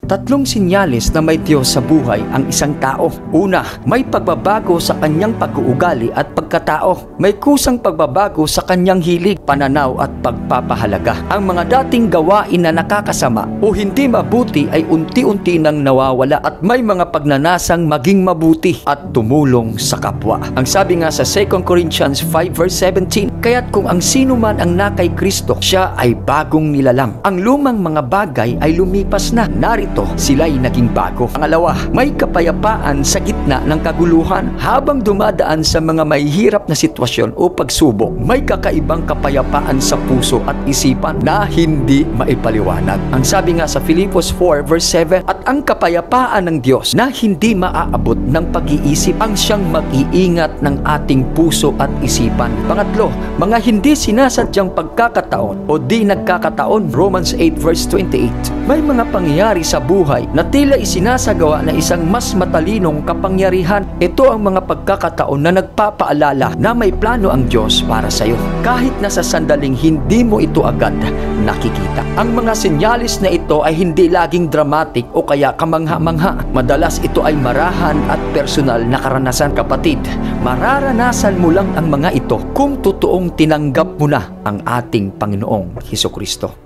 Tatlong sinyalis na may Diyos sa buhay ang isang tao. Una, may pagbabago sa kanyang pag-uugali at pagkatao. May kusang pagbabago sa kanyang hilig, pananaw at pagpapahalaga. Ang mga dating gawain na nakakasama o hindi mabuti ay unti-unti nang nawawala at may mga pagnanasang maging mabuti at tumulong sa kapwa. Ang sabi nga sa 2 Corinthians 5 verse 17, kaya't kung ang sino man ang nakay Kristo, siya ay bagong nilalang. Ang lumang mga bagay ay lumipas na. Narito, sila'y naging bago. Pangalawa, may kapayapaan sa gitna ng kaguluhan. Habang dumadaan sa mga mahihirap na sitwasyon o pagsubok, may kakaibang kapayapaan sa puso at isipan na hindi maipaliwanag. Ang sabi nga sa Filipos 4 verse 7, at ang kapayapaan ng Diyos na hindi maaabot ng pag-iisip ang siyang mag-iingat ng ating puso at isipan. Pangatlo, mga hindi sinasadyang pagkakataon o di nagkakataon, Romans 8 verse 28. May mga pangyayari sa buhay na tila isinasagawa na isang mas matalinong kapangyarihan. Ito ang mga pagkakataon na nagpapaalala na may plano ang Diyos para sa iyo. Kahit na sa sandaling hindi mo ito agad nakikita. Ang mga senyalis na ito ay hindi laging dramatic o kaya kamangha-mangha. Madalas ito ay marahan at personal na karanasan. Kapatid, mararanasan mo lang ang mga ito kung totoong tinanggap mo na ang ating Panginoong Hesukristo.